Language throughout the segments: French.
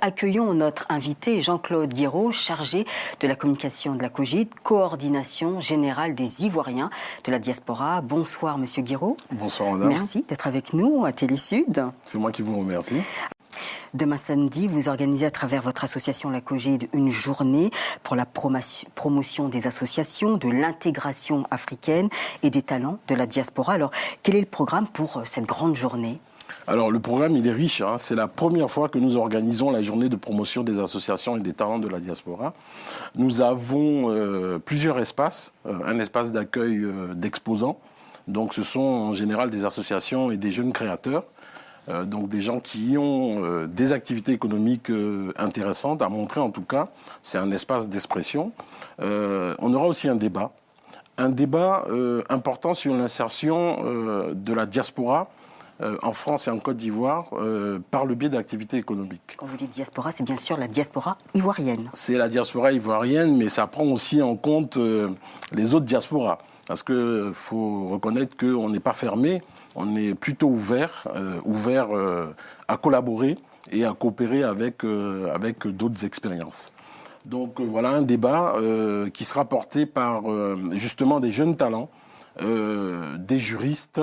accueillons notre invité Jean-Claude Guiraud, chargé de la communication de la COGID, coordination générale des Ivoiriens de la diaspora. Bonsoir Monsieur Guiraud. Bonsoir madame. Merci d'être avec nous à Télésud. C'est moi qui vous remercie. Demain samedi, vous organisez à travers votre association La COGID une journée pour la promotion des associations, de l'intégration africaine et des talents de la diaspora. Alors, quel est le programme pour cette grande journée ? Alors, le programme, il est riche. C'est la première fois que nous organisons la journée de promotion des associations et des talents de la diaspora. Nous avons plusieurs espaces. Un espace d'accueil d'exposants. Donc, ce sont en général des associations et des jeunes créateurs. Donc des gens qui ont des activités économiques intéressantes à montrer en tout cas. C'est un espace d'expression. On aura aussi un débat important sur l'insertion de la diaspora en France et en Côte d'Ivoire par le biais d'activités économiques. Quand vous dites diaspora, c'est bien sûr la diaspora ivoirienne. C'est la diaspora ivoirienne, mais ça prend aussi en compte les autres diasporas. Parce qu'il faut reconnaître qu'on n'est pas fermé. On est plutôt ouvert à collaborer et à coopérer avec d'autres expériences. Donc voilà un débat qui sera porté par justement des jeunes talents, des juristes,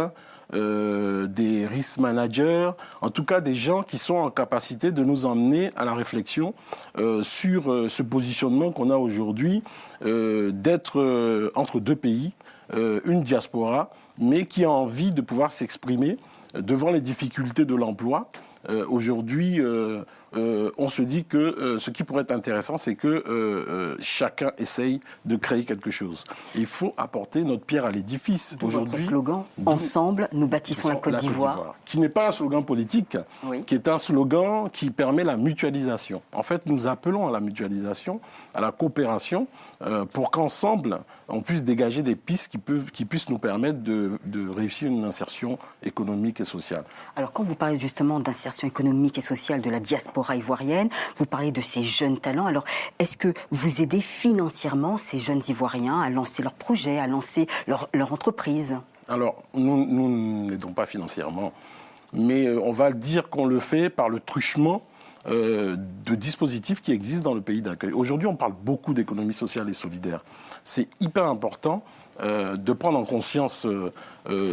des risk managers, en tout cas des gens qui sont en capacité de nous emmener à la réflexion sur ce positionnement qu'on a aujourd'hui d'être entre deux pays, une diaspora, mais qui a envie de pouvoir s'exprimer devant les difficultés de l'emploi. Aujourd'hui, on se dit que ce qui pourrait être intéressant, c'est que chacun essaye de créer quelque chose. Il faut apporter notre pierre à l'édifice. Aujourd'hui, votre slogan, ensemble, nous bâtissons la Côte d'Ivoire. Qui n'est pas un slogan politique, oui, qui est un slogan qui permet la mutualisation. En fait, nous appelons à la mutualisation, à la coopération, pour qu'ensemble, on puisse dégager des pistes qui puissent nous permettre de réussir une insertion économique et sociale. Alors, quand vous parlez justement d'insertion économique et sociale de la diaspora ivoirienne, vous parlez de ces jeunes talents. Alors, est-ce que vous aidez financièrement ces jeunes Ivoiriens à lancer leurs projets, à lancer leur entreprise ? Alors, nous n'aidons pas financièrement, mais on va dire qu'on le fait par le truchement de dispositifs qui existent dans le pays d'accueil. Aujourd'hui, on parle beaucoup d'économie sociale et solidaire. C'est hyper important de prendre en conscience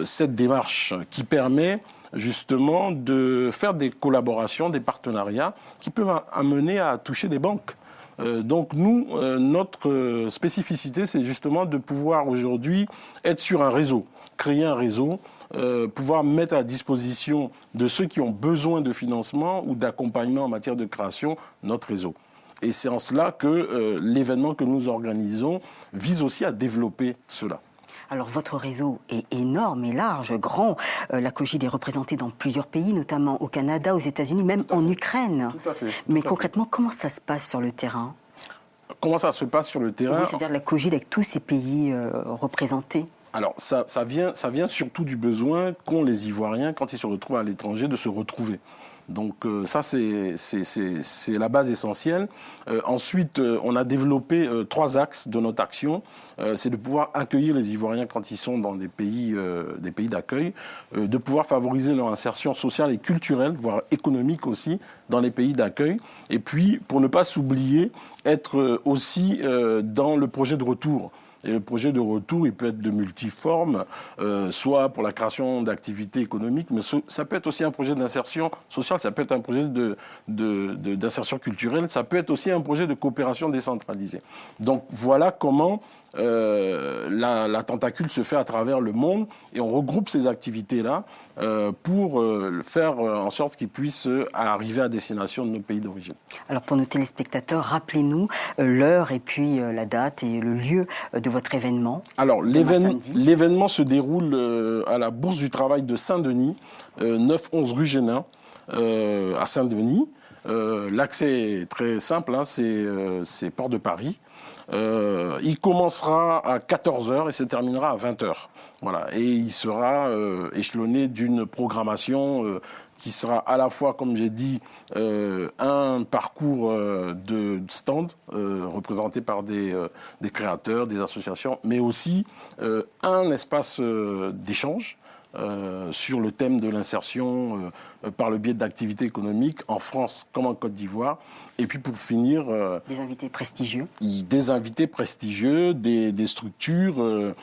cette démarche qui permet justement de faire des collaborations, des partenariats qui peuvent amener à toucher des banques. Donc nous, notre spécificité, c'est justement de pouvoir aujourd'hui être sur un réseau, créer un réseau, pouvoir mettre à disposition de ceux qui ont besoin de financement ou d'accompagnement en matière de création notre réseau. Et c'est en cela que l'événement que nous organisons vise aussi à développer cela. Alors votre réseau est énorme et large, grand. La COGID est représentée dans plusieurs pays, notamment au Canada, aux États-Unis, même en Ukraine. Tout à fait. Mais concrètement, comment ça se passe sur le terrain ? Comment ça se passe sur le terrain ? Oui, c'est-à-dire la COGID avec tous ces pays représentés. Alors, ça vient surtout du besoin qu'ont les Ivoiriens, quand ils se retrouvent à l'étranger, de se retrouver. Donc ça, c'est la base essentielle. Ensuite, on a développé 3 axes de notre action. C'est de pouvoir accueillir les Ivoiriens quand ils sont dans des pays d'accueil, de pouvoir favoriser leur insertion sociale et culturelle, voire économique aussi, dans les pays d'accueil. Et puis, pour ne pas s'oublier, être aussi dans le projet de retour. Et le projet de retour, il peut être de multiforme, soit pour la création d'activités économiques, mais ça peut être aussi un projet d'insertion sociale, ça peut être un projet d'insertion culturelle, ça peut être aussi un projet de coopération décentralisée. Donc voilà comment la tentacule se fait à travers le monde et on regroupe ces activités-là pour faire en sorte qu'ils puissent arriver à destination de nos pays d'origine. Alors pour nos téléspectateurs, rappelez-nous l'heure et puis la date et le lieu de votre événement. Alors l'événement se déroule à la Bourse du Travail de Saint-Denis, 9-11 rue Génin, à Saint-Denis. L'accès est très simple, c'est Port de Paris. Il commencera à 14h et se terminera à 20h. Voilà. Et il sera échelonné d'une programmation qui sera à la fois, comme j'ai dit, un parcours de stand représenté par des créateurs, des associations, mais aussi un espace d'échange sur le thème de l'insertion par le biais d'activités économiques en France comme en Côte d'Ivoire. Et puis pour finir... des invités prestigieux. Des invités prestigieux, des structures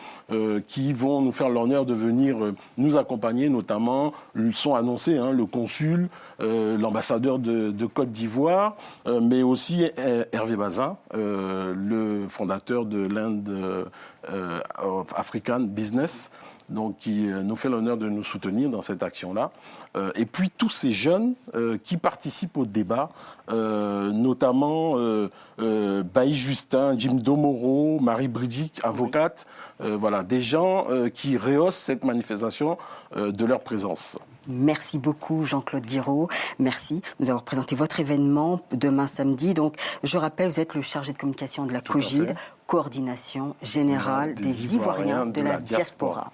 qui vont nous faire l'honneur de venir nous accompagner, notamment, sont annoncés, hein, le consul, l'ambassadeur de Côte d'Ivoire, mais aussi Hervé Bazin, le fondateur de l'Inde African Business, donc qui nous fait l'honneur de nous soutenir dans cette action-là. Et puis tous ces jeunes qui participent au débat, notamment Bailly Justin, Jim Domoro, Marie Bridjic, avocate, voilà, des gens qui rehaussent cette manifestation de leur présence. Merci beaucoup Jean-Claude Guiraud. Merci de nous avoir présenté votre événement demain samedi. Donc, je rappelle, vous êtes le chargé de communication de la COGID, Coordination Générale des Ivoiriens de la Diaspora.